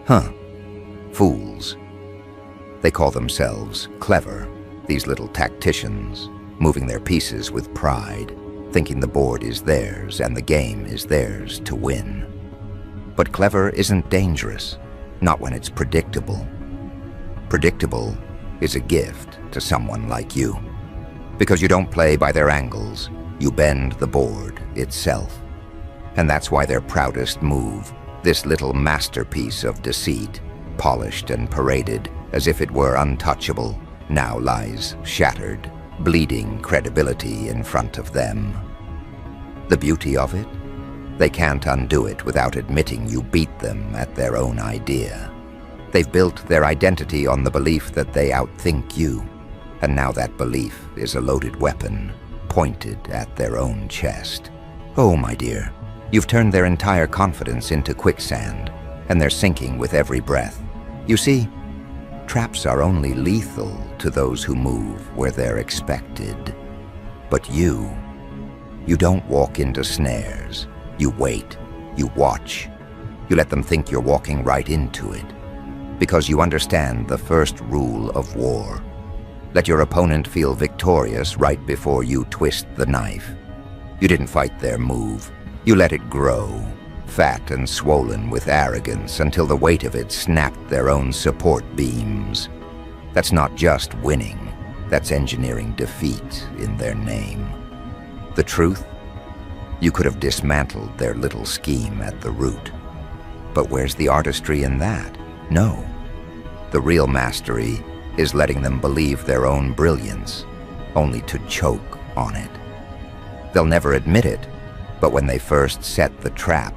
Huh. Fools. They call themselves clever, these little tacticians, moving their pieces with pride, thinking the board is theirs and the game is theirs to win. But clever isn't dangerous, not when it's predictable. Predictable is a gift to someone like you. Because you don't play by their angles, you bend the board itself. And that's why their proudest move, this little masterpiece of deceit, polished and paraded as if it were untouchable, now lies shattered, bleeding credibility in front of them. The beauty of it? They can't undo it without admitting you beat them at their own idea. They've built their identity on the belief that they outthink you, and now that belief is a loaded weapon, pointed at their own chest. Oh, my dear, you've turned their entire confidence into quicksand, and they're sinking with every breath. You see, traps are only lethal to those who move where they're expected. But you don't walk into snares. You wait, you watch. You let them think you're walking right into it. Because you understand the first rule of war. Let your opponent feel victorious right before you twist the knife. You didn't fight their move. You let it grow, fat and swollen with arrogance until the weight of it snapped their own support beams. That's not just winning, that's engineering defeat in their name. The truth? You could have dismantled their little scheme at the root. But where's the artistry in that? No. The real mastery is letting them believe their own brilliance, only to choke on it. They'll never admit it, but when they first set the trap,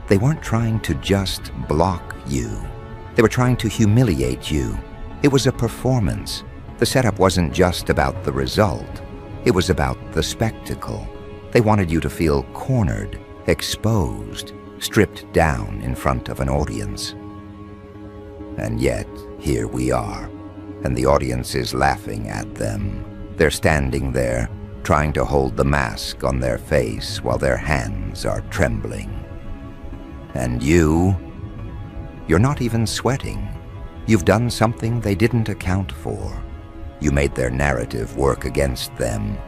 they weren't trying to just block you. They were trying to humiliate you. It was a performance. The setup wasn't just about the result. It was about the spectacle. They wanted you to feel cornered, exposed, stripped down in front of an audience. And yet, here we are, and the audience is laughing at them. They're standing there, trying to hold the mask on their face while their hands are trembling. And you're not even sweating. You've done something they didn't account for. You made their narrative work against them.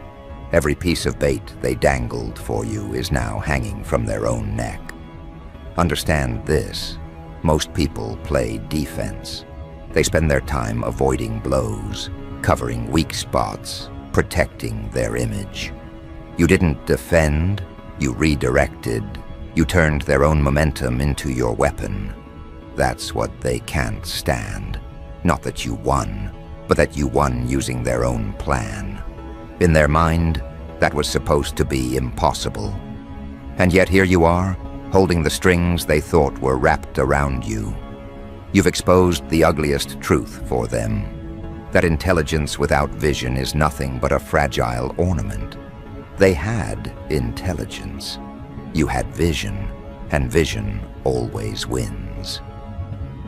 Every piece of bait they dangled for you is now hanging from their own neck. Understand this. Most people play defense. They spend their time avoiding blows, covering weak spots, protecting their image. You didn't defend, you redirected. You turned their own momentum into your weapon. That's what they can't stand. Not that you won, but that you won using their own plan. In their mind, that was supposed to be impossible. And yet here you are, holding the strings they thought were wrapped around you. You've exposed the ugliest truth for them. That intelligence without vision is nothing but a fragile ornament. They had intelligence. You had vision, and vision always wins.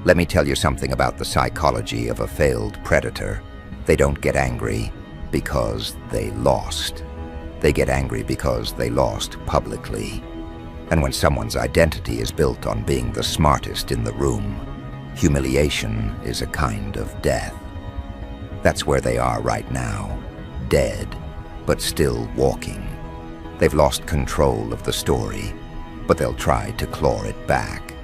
Let me tell you something about the psychology of a failed predator. They don't get angry because they lost. They get angry because they lost publicly. And when someone's identity is built on being the smartest in the room, humiliation is a kind of death. That's where they are right now, dead, but still walking. They've lost control of the story, but they'll try to claw it back.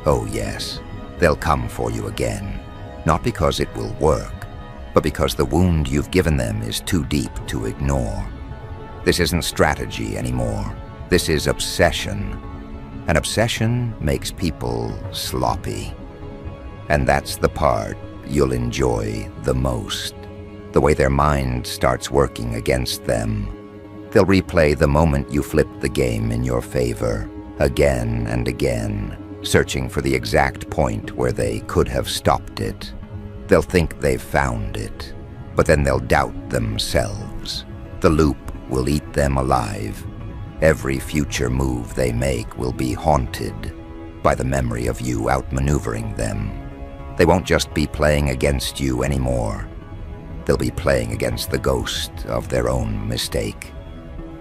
Oh yes, they'll come for you again, not because it will work, but because the wound you've given them is too deep to ignore. This isn't strategy anymore. This is obsession. And obsession makes people sloppy. And that's the part you'll enjoy the most. The way their mind starts working against them. They'll replay the moment you flipped the game in your favor, again and again, searching for the exact point where they could have stopped it. They'll think they've found it, but then they'll doubt themselves. The loop will eat them alive. Every future move they make will be haunted by the memory of you outmaneuvering them. They won't just be playing against you anymore. They'll be playing against the ghost of their own mistake.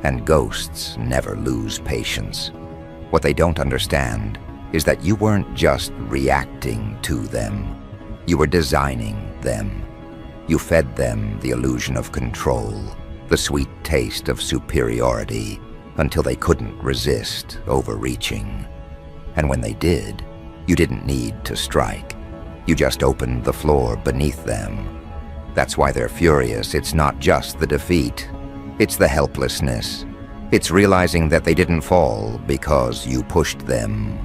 And ghosts never lose patience. What they don't understand is that you weren't just reacting to them. You were designing them. You fed them the illusion of control, the sweet taste of superiority, until they couldn't resist overreaching. And when they did, you didn't need to strike. You just opened the floor beneath them. That's why they're furious. It's not just the defeat. It's the helplessness. It's realizing that they didn't fall because you pushed them.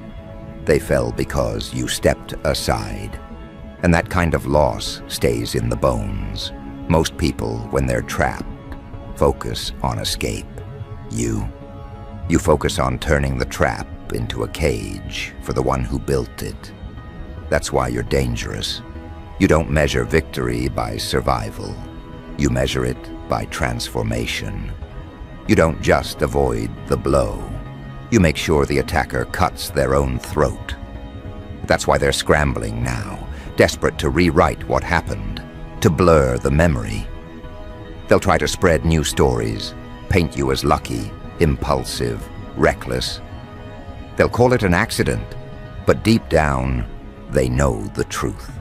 They fell because you stepped aside. And that kind of loss stays in the bones. Most people, when they're trapped, focus on escape. You focus on turning the trap into a cage for the one who built it. That's why you're dangerous. You don't measure victory by survival. You measure it by transformation. You don't just avoid the blow. You make sure the attacker cuts their own throat. That's why they're scrambling now, desperate to rewrite what happened, to blur the memory. They'll try to spread new stories, paint you as lucky, impulsive, reckless. They'll call it an accident, but deep down, they know the truth.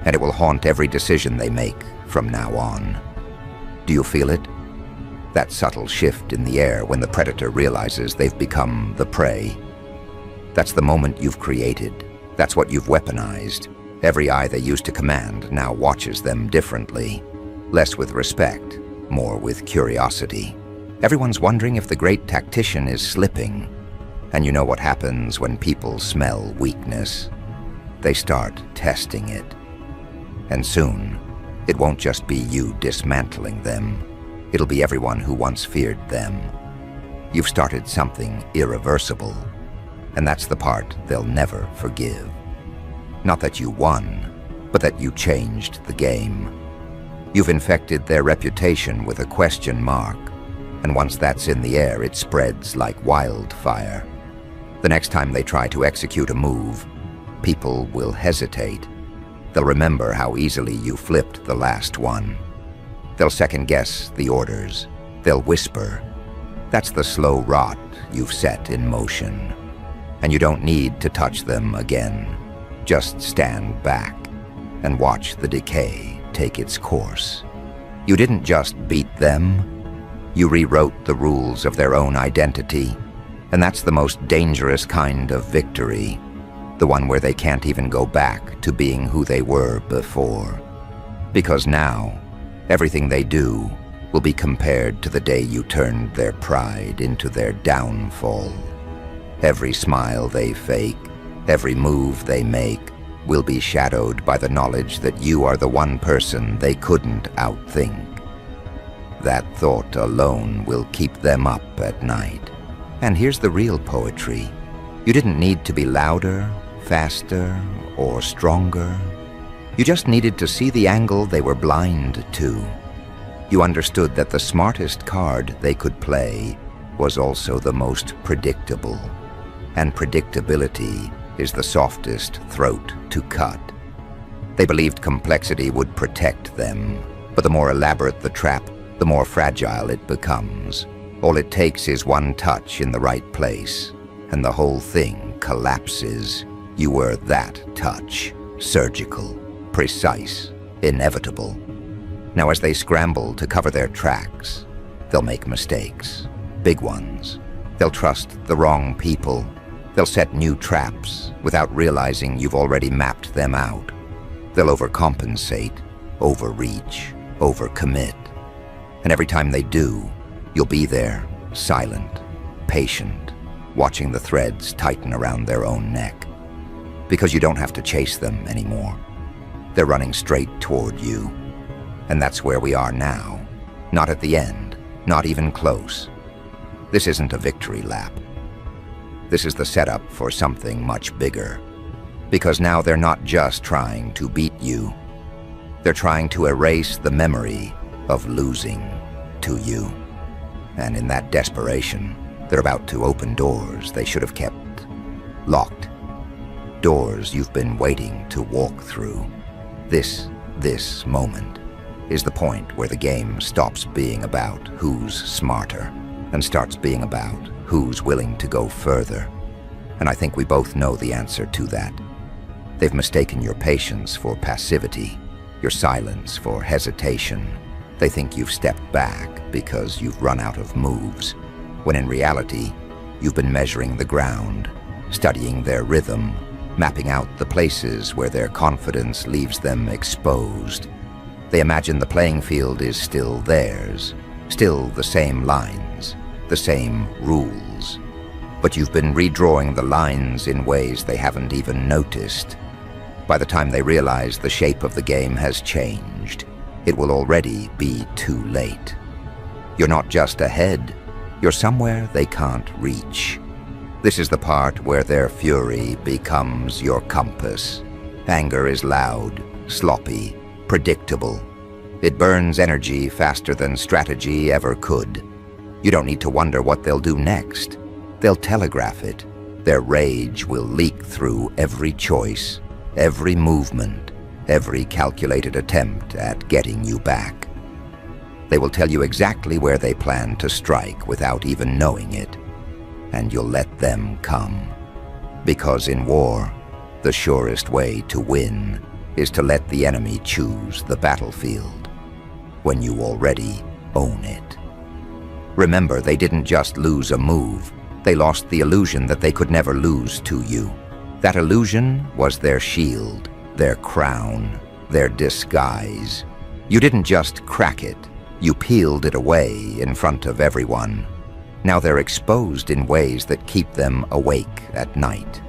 And it will haunt every decision they make from now on. Do you feel it? That subtle shift in the air when the predator realizes they've become the prey. That's the moment you've created. That's what you've weaponized. Every eye they used to command now watches them differently. Less with respect, more with curiosity. Everyone's wondering if the great tactician is slipping. And you know what happens when people smell weakness. They start testing it. And soon, it won't just be you dismantling them. It'll be everyone who once feared them. You've started something irreversible, and that's the part they'll never forgive. Not that you won, but that you changed the game. You've infected their reputation with a question mark, and once that's in the air, it spreads like wildfire. The next time they try to execute a move, people will hesitate. They'll remember how easily you flipped the last one. They'll second-guess the orders. They'll whisper. That's the slow rot you've set in motion. And you don't need to touch them again. Just stand back and watch the decay take its course. You didn't just beat them. You rewrote the rules of their own identity. And that's the most dangerous kind of victory. The one where they can't even go back to being who they were before. Because now, everything they do will be compared to the day you turned their pride into their downfall. Every smile they fake, every move they make, will be shadowed by the knowledge that you are the one person they couldn't outthink. That thought alone will keep them up at night. And here's the real poetry. You didn't need to be louder, faster, or stronger. You just needed to see the angle they were blind to. You understood that the smartest card they could play was also the most predictable. And predictability is the softest throat to cut. They believed complexity would protect them, but the more elaborate the trap, the more fragile it becomes. All it takes is one touch in the right place, and the whole thing collapses. You were that touch, surgical, precise, inevitable. Now as they scramble to cover their tracks, they'll make mistakes, big ones. They'll trust the wrong people. They'll set new traps without realizing you've already mapped them out. They'll overcompensate, overreach, overcommit. And every time they do, you'll be there, silent, patient, watching the threads tighten around their own neck. Because you don't have to chase them anymore. They're running straight toward you. And that's where we are now. Not at the end, not even close. This isn't a victory lap. This is the setup for something much bigger. Because now they're not just trying to beat you. They're trying to erase the memory of losing to you. And in that desperation, they're about to open doors they should have kept locked. Doors you've been waiting to walk through. This moment is the point where the game stops being about who's smarter and starts being about who's willing to go further. And I think we both know the answer to that. They've mistaken your patience for passivity, your silence for hesitation. They think you've stepped back because you've run out of moves, when in reality, you've been measuring the ground, studying their rhythm, mapping out the places where their confidence leaves them exposed. They imagine the playing field is still theirs, still the same lines, the same rules. But you've been redrawing the lines in ways they haven't even noticed. By the time they realize the shape of the game has changed, it will already be too late. You're not just ahead, you're somewhere they can't reach. This is the part where their fury becomes your compass. Anger is loud, sloppy, predictable. It burns energy faster than strategy ever could. You don't need to wonder what they'll do next. They'll telegraph it. Their rage will leak through every choice, every movement, every calculated attempt at getting you back. They will tell you exactly where they plan to strike without even knowing it, and you'll let them come. Because in war, the surest way to win is to let the enemy choose the battlefield when you already own it. Remember, they didn't just lose a move, they lost the illusion that they could never lose to you. That illusion was their shield, their crown, their disguise. You didn't just crack it, you peeled it away in front of everyone. Now they're exposed in ways that keep them awake at night.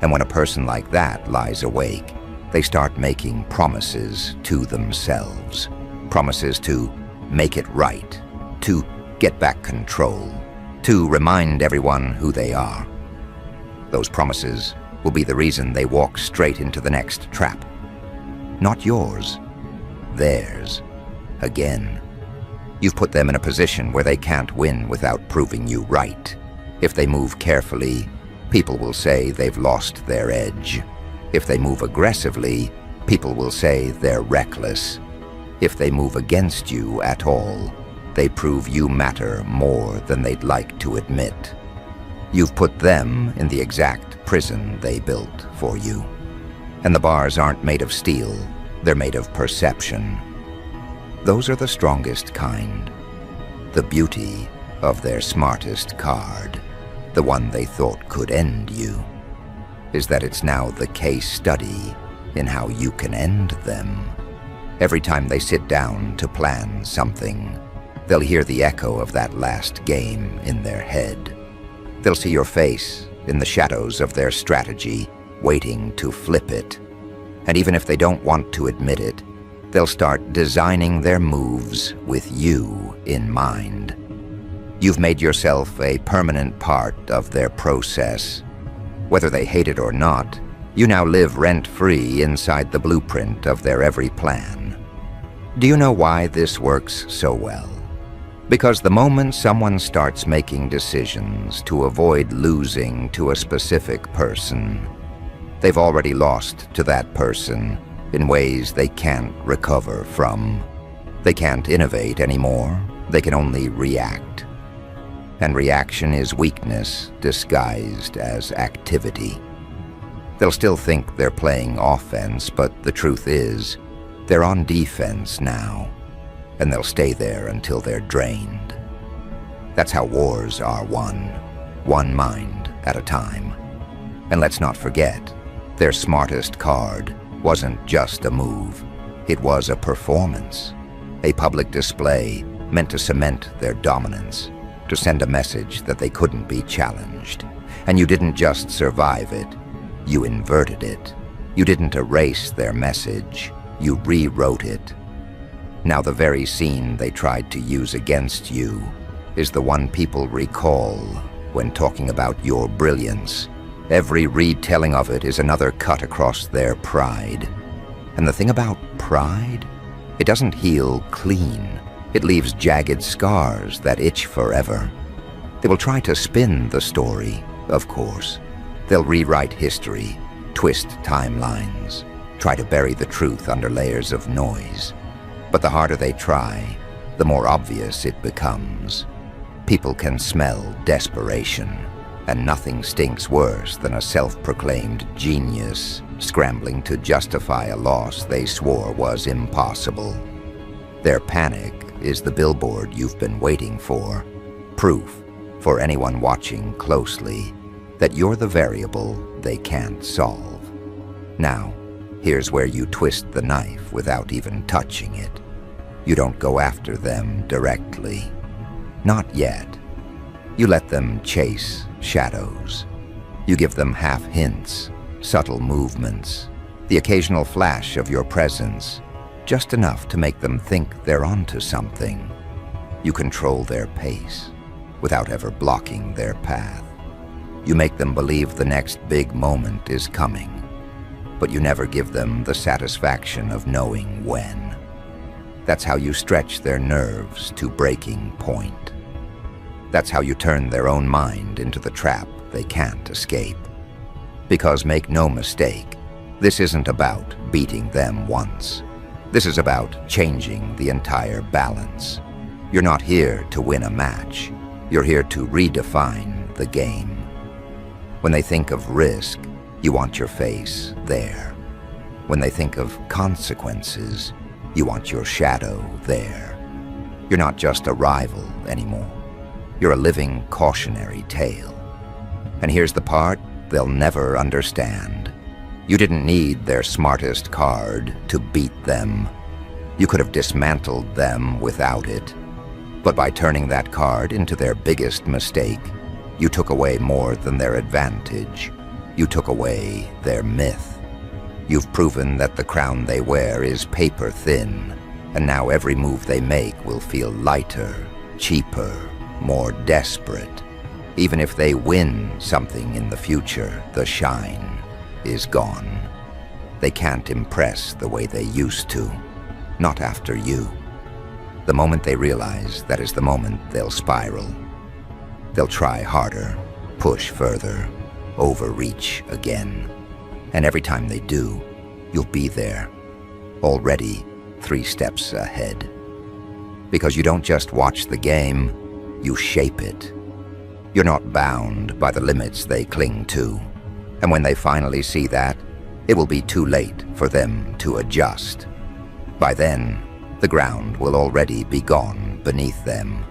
And when a person like that lies awake, they start making promises to themselves. Promises to make it right, to get back control, to remind everyone who they are. Those promises will be the reason they walk straight into the next trap. Not yours, theirs, again. You've put them in a position where they can't win without proving you right. If they move carefully, people will say they've lost their edge. If they move aggressively, people will say they're reckless. If they move against you at all, they prove you matter more than they'd like to admit. You've put them in the exact prison they built for you. And the bars aren't made of steel, they're made of perception. Those are the strongest kind. The beauty of their smartest card, the one they thought could end you, is that it's now the case study in how you can end them. Every time they sit down to plan something, they'll hear the echo of that last game in their head. They'll see your face in the shadows of their strategy, waiting to flip it. And even if they don't want to admit it, they'll start designing their moves with you in mind. You've made yourself a permanent part of their process. Whether they hate it or not, you now live rent-free inside the blueprint of their every plan. Do you know why this works so well? Because the moment someone starts making decisions to avoid losing to a specific person, they've already lost to that person in ways they can't recover from. They can't innovate anymore. They can only react. And reaction is weakness disguised as activity. They'll still think they're playing offense, but the truth is, they're on defense now, and they'll stay there until they're drained. That's how wars are won, one mind at a time. And let's not forget, their smartest card wasn't just a move, it was a performance, a public display meant to cement their dominance, to send a message that they couldn't be challenged. And you didn't just survive it, you inverted it. You didn't erase their message, you rewrote it. Now the very scene they tried to use against you is the one people recall when talking about your brilliance. Every retelling of it is another cut across their pride. And the thing about pride, it doesn't heal clean. It leaves jagged scars that itch forever. They will try to spin the story, of course. They'll rewrite history, twist timelines, try to bury the truth under layers of noise. But the harder they try, the more obvious it becomes. People can smell desperation, And nothing stinks worse than a self-proclaimed genius scrambling to justify a loss they swore was impossible. Their panic is the billboard you've been waiting for, proof for anyone watching closely that you're the variable they can't solve. Now, here's where you twist the knife without even touching it. You don't go after them directly. Not yet. You let them chase shadows. You give them half hints, subtle movements, the occasional flash of your presence, just enough to make them think they're onto something. You control their pace without ever blocking their path. You make them believe the next big moment is coming, but you never give them the satisfaction of knowing when. That's how you stretch their nerves to breaking point. That's how you turn their own mind into the trap they can't escape. Because make no mistake, this isn't about beating them once. This is about changing the entire balance. You're not here to win a match. You're here to redefine the game. When they think of risk, you want your face there. When they think of consequences, you want your shadow there. You're not just a rival anymore. You're a living cautionary tale. And here's the part they'll never understand. You didn't need their smartest card to beat them. You could have dismantled them without it. But by turning that card into their biggest mistake, you took away more than their advantage. You took away their myth. You've proven that the crown they wear is paper thin, and now every move they make will feel lighter, cheaper, more desperate. Even if they win something in the future, the shine is gone. They can't impress the way they used to, not after you. The moment they realize that is the moment they'll spiral. They'll try harder, push further, overreach again. And every time they do, you'll be there, already 3 steps ahead. Because you don't just watch the game, you shape it. You're not bound by the limits they cling to. And when they finally see that, it will be too late for them to adjust. By then, the ground will already be gone beneath them.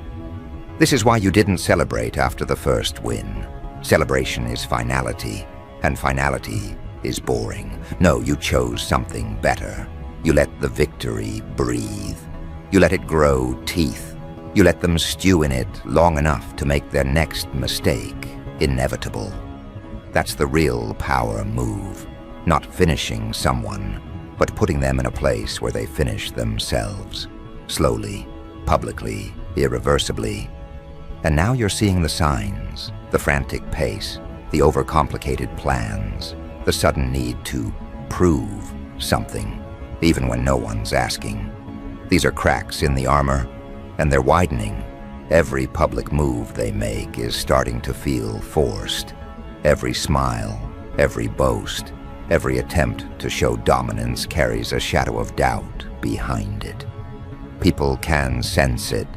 This is why you didn't celebrate after the first win. Celebration is finality, and finality is boring. No, you chose something better. You let the victory breathe. You let it grow teeth. You let them stew in it long enough to make their next mistake inevitable. That's the real power move. Not finishing someone, but putting them in a place where they finish themselves. Slowly, publicly, irreversibly. And now you're seeing the signs, the frantic pace, the overcomplicated plans, the sudden need to prove something, even when no one's asking. These are cracks in the armor, and they're widening. Every public move they make is starting to feel forced. Every smile, every boast, every attempt to show dominance carries a shadow of doubt behind it. People can sense it.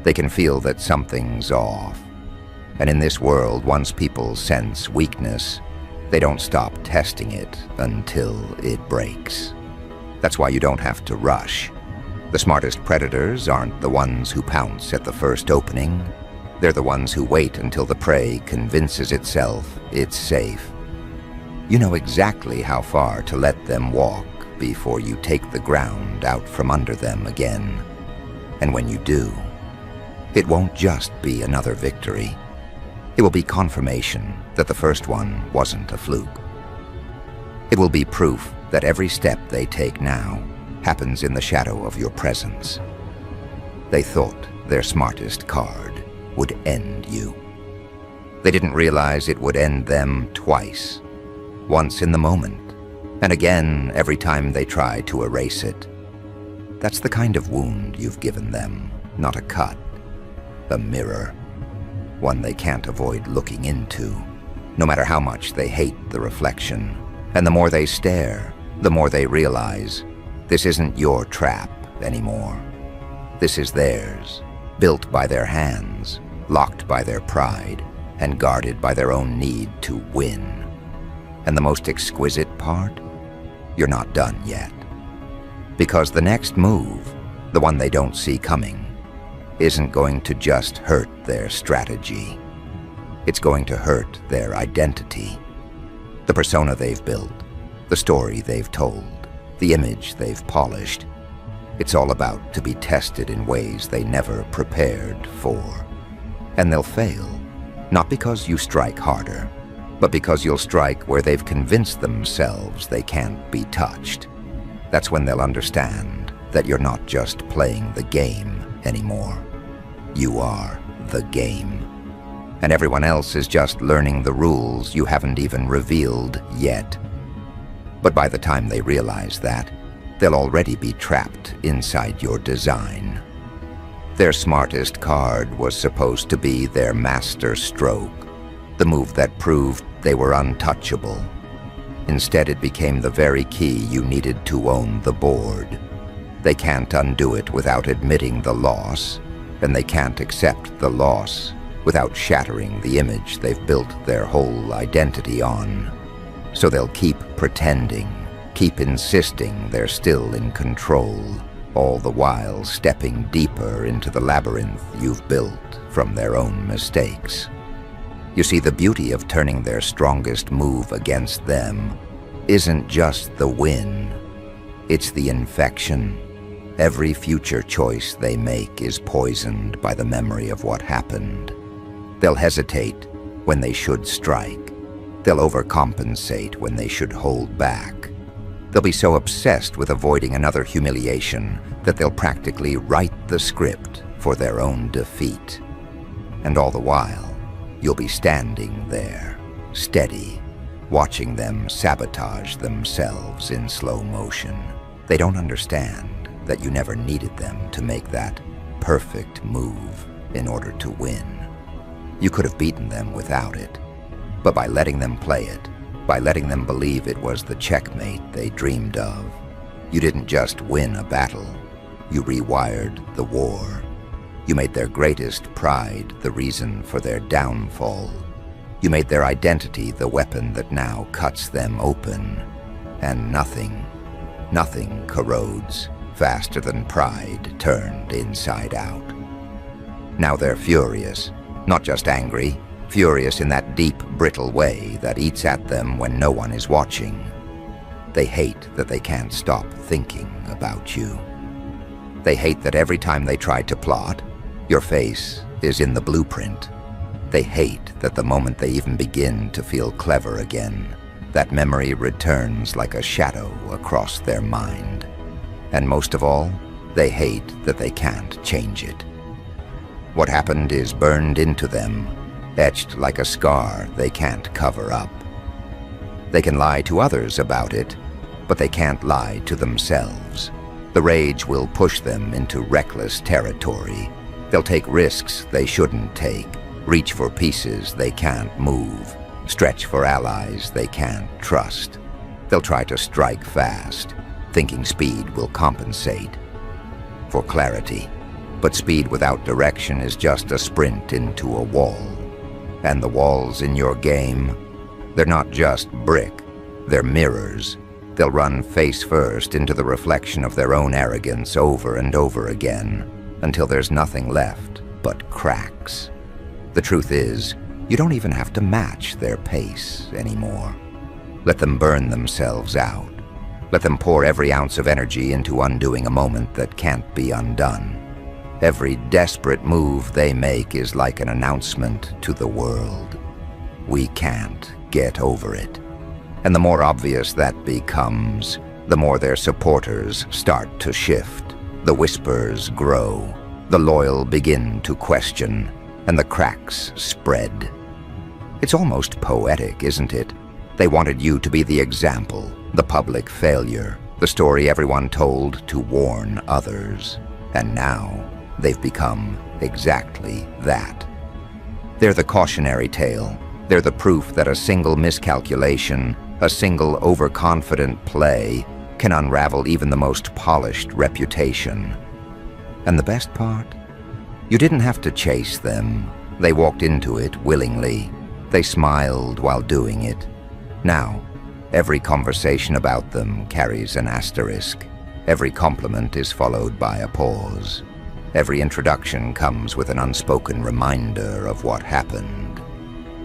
They can feel that something's off. And in this world, once people sense weakness, they don't stop testing it until it breaks. That's why you don't have to rush. The smartest predators aren't the ones who pounce at the first opening. They're the ones who wait until the prey convinces itself it's safe. You know exactly how far to let them walk before you take the ground out from under them again. And when you do, it won't just be another victory. It will be confirmation that the first one wasn't a fluke. It will be proof that every step they take now happens in the shadow of your presence. They thought their smartest card would end you. They didn't realize it would end them twice. Once in the moment, and again every time they try to erase it. That's the kind of wound you've given them, not a cut, a mirror. One they can't avoid looking into, no matter how much they hate the reflection. And the more they stare, the more they realize this isn't your trap anymore. This is theirs, built by their hands, locked by their pride, and guarded by their own need to win. And the most exquisite part? You're not done yet. Because the next move, the one they don't see coming, isn't going to just hurt their strategy. It's going to hurt their identity. The persona they've built, the story they've told, the image they've polished. It's all about to be tested in ways they never prepared for. And they'll fail, not because you strike harder, but because you'll strike where they've convinced themselves they can't be touched. That's when they'll understand that you're not just playing the game anymore. You are the game. And everyone else is just learning the rules you haven't even revealed yet. But by the time they realize that, they'll already be trapped inside your design. Their smartest card was supposed to be their master stroke, the move that proved they were untouchable. Instead, it became the very key you needed to own the board. They can't undo it without admitting the loss, and they can't accept the loss without shattering the image they've built their whole identity on. So they'll keep pretending, keep insisting they're still in control, all the while stepping deeper into the labyrinth you've built from their own mistakes. You see, the beauty of turning their strongest move against them isn't just the win, it's the infection. Every future choice they make is poisoned by the memory of what happened. They'll hesitate when they should strike. They'll overcompensate when they should hold back. They'll be so obsessed with avoiding another humiliation that they'll practically write the script for their own defeat. And all the while, you'll be standing there, steady, watching them sabotage themselves in slow motion. They don't understand that you never needed them to make that perfect move in order to win. You could have beaten them without it, but by letting them play it, by letting them believe it was the checkmate they dreamed of, you didn't just win a battle, you rewired the war. You made their greatest pride the reason for their downfall. You made their identity the weapon that now cuts them open. And nothing corrodes faster than pride turned inside out. Now they're furious, not just angry, furious in that deep, brittle way that eats at them when no one is watching. They hate that they can't stop thinking about you. They hate that every time they try to plot, your face is in the blueprint. They hate that the moment they even begin to feel clever again, that memory returns like a shadow across their mind. And most of all, they hate that they can't change it. What happened is burned into them, etched like a scar they can't cover up. They can lie to others about it, but they can't lie to themselves. The rage will push them into reckless territory. They'll take risks they shouldn't take, reach for pieces they can't move, stretch for allies they can't trust. They'll try to strike fast, thinking speed will compensate for clarity. But speed without direction is just a sprint into a wall. And the walls in your game, they're not just brick, they're mirrors. They'll run face first into the reflection of their own arrogance over and over again, until there's nothing left but cracks. The truth is, you don't even have to match their pace anymore. Let them burn themselves out. Let them pour every ounce of energy into undoing a moment that can't be undone. Every desperate move they make is like an announcement to the world. We can't get over it. And the more obvious that becomes, the more their supporters start to shift. The whispers grow, the loyal begin to question, and the cracks spread. It's almost poetic, isn't it? They wanted you to be the example, the public failure, the story everyone told to warn others. And now, they've become exactly that. They're the cautionary tale. They're the proof that a single miscalculation, a single overconfident play, can unravel even the most polished reputation. And the best part? You didn't have to chase them. They walked into it willingly. They smiled while doing it. Now, every conversation about them carries an asterisk. Every compliment is followed by a pause. Every introduction comes with an unspoken reminder of what happened.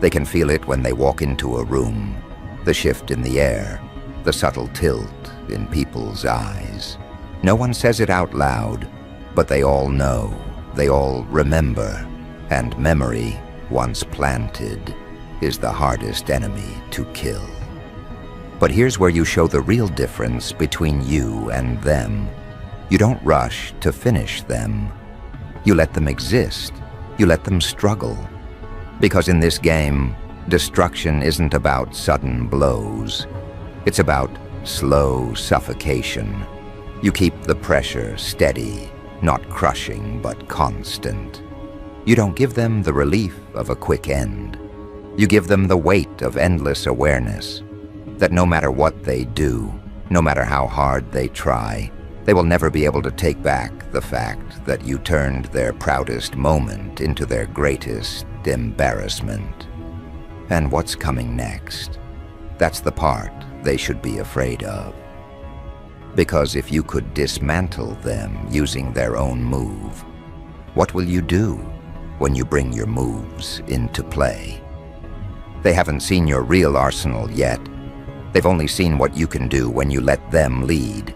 They can feel it when they walk into a room, the shift in the air, the subtle tilt in people's eyes. No one says it out loud, but they all know, they all remember, and memory, once planted, is the hardest enemy to kill. But here's where you show the real difference between you and them. You don't rush to finish them. You let them exist. You let them struggle. Because in this game, destruction isn't about sudden blows. It's about slow suffocation. You keep the pressure steady, not crushing but constant. You don't give them the relief of a quick end. You give them the weight of endless awareness that no matter what they do, no matter how hard they try, they will never be able to take back the fact that you turned their proudest moment into their greatest embarrassment. And what's coming next? That's the part they should be afraid of. Because if you could dismantle them using their own move, what will you do when you bring your moves into play? They haven't seen your real arsenal yet. They've only seen what you can do when you let them lead.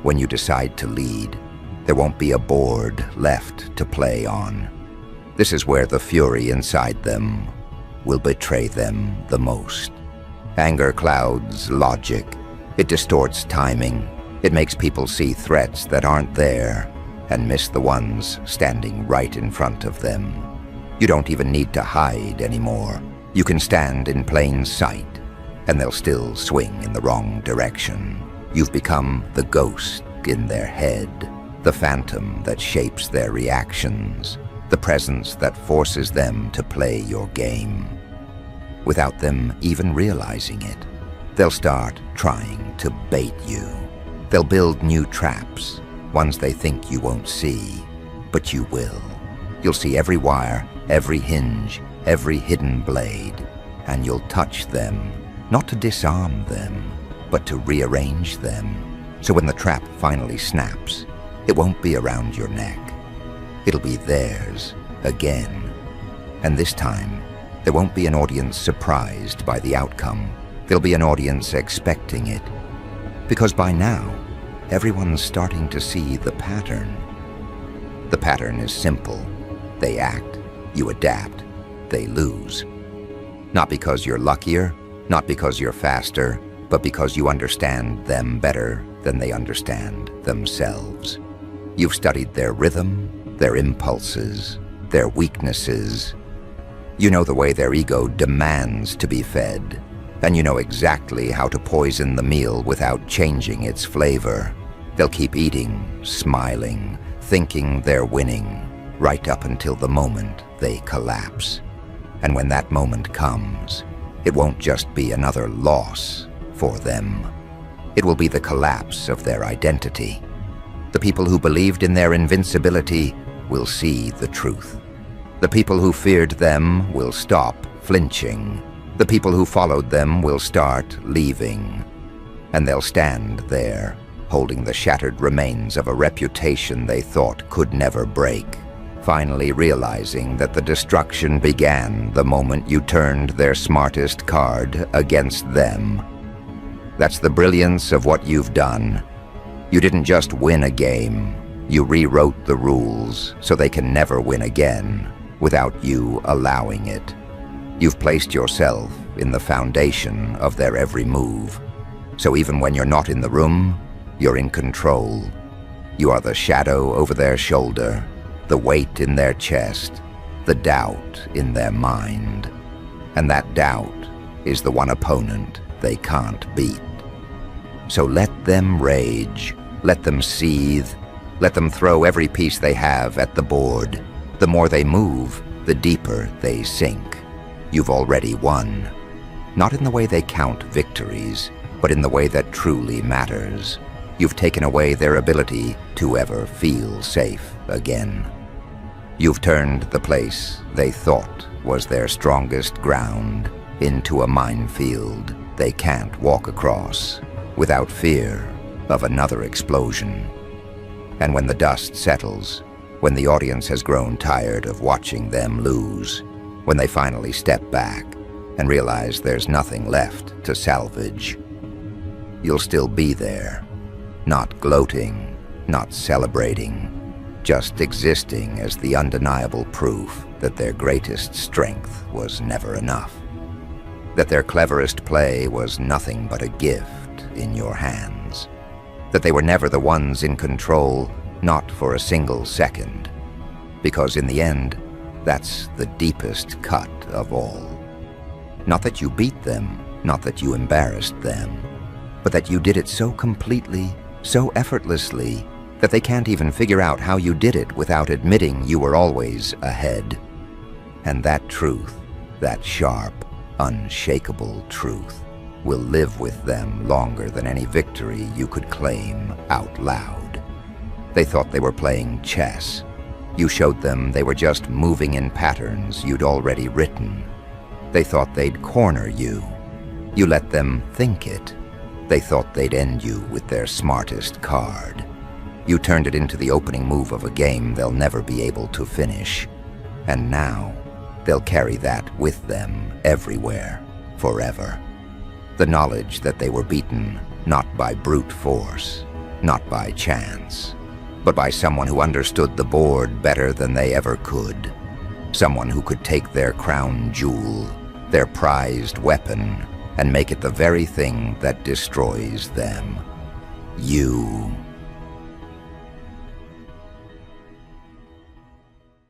When you decide to lead, there won't be a board left to play on. This is where the fury inside them will betray them the most. Anger clouds logic. It distorts timing. It makes people see threats that aren't there and miss the ones standing right in front of them. You don't even need to hide anymore. You can stand in plain sight, and they'll still swing in the wrong direction. You've become the ghost in their head, the phantom that shapes their reactions, the presence that forces them to play your game. Without them even realizing it, they'll start trying to bait you. They'll build new traps, ones they think you won't see, but you will. You'll see every wire, every hinge, every hidden blade, and you'll touch them, not to disarm them, but to rearrange them. So when the trap finally snaps, it won't be around your neck. It'll be theirs again. And this time, there won't be an audience surprised by the outcome. There'll be an audience expecting it. Because by now, everyone's starting to see the pattern. The pattern is simple. They act, you adapt, they lose. Not because you're luckier, not because you're faster, but because you understand them better than they understand themselves. You've studied their rhythm, their impulses, their weaknesses. You know the way their ego demands to be fed, and you know exactly how to poison the meal without changing its flavor. They'll keep eating, smiling, thinking they're winning, right up until the moment they collapse. And when that moment comes, it won't just be another loss for them. It will be the collapse of their identity. The people who believed in their invincibility will see the truth. The people who feared them will stop flinching. The people who followed them will start leaving. And they'll stand there, holding the shattered remains of a reputation they thought could never break, finally realizing that the destruction began the moment you turned their smartest card against them. That's the brilliance of what you've done. You didn't just win a game, you rewrote the rules so they can never win again without you allowing it. You've placed yourself in the foundation of their every move. So even when you're not in the room, you're in control. You are the shadow over their shoulder, the weight in their chest, the doubt in their mind. And that doubt is the one opponent they can't beat. So let them rage, let them seethe, let them throw every piece they have at the board. The more they move, the deeper they sink. You've already won. Not in the way they count victories, but in the way that truly matters. You've taken away their ability to ever feel safe again. You've turned the place they thought was their strongest ground into a minefield they can't walk across without fear of another explosion. And when the dust settles, when the audience has grown tired of watching them lose, when they finally step back and realize there's nothing left to salvage, you'll still be there, not gloating, not celebrating, just existing as the undeniable proof that their greatest strength was never enough, that their cleverest play was nothing but a gift in your hands, that they were never the ones in control, not for a single second, because in the end, that's the deepest cut of all. Not that you beat them, not that you embarrassed them, but that you did it so completely, so effortlessly, that they can't even figure out how you did it without admitting you were always ahead. And that truth, that sharp, unshakable truth, will live with them longer than any victory you could claim out loud. They thought they were playing chess. You showed them they were just moving in patterns you'd already written. They thought they'd corner you. You let them think it. They thought they'd end you with their smartest card. You turned it into the opening move of a game they'll never be able to finish. And now, they'll carry that with them everywhere, forever. The knowledge that they were beaten not by brute force, not by chance, but by someone who understood the board better than they ever could. Someone who could take their crown jewel, their prized weapon, and make it the very thing that destroys them. You.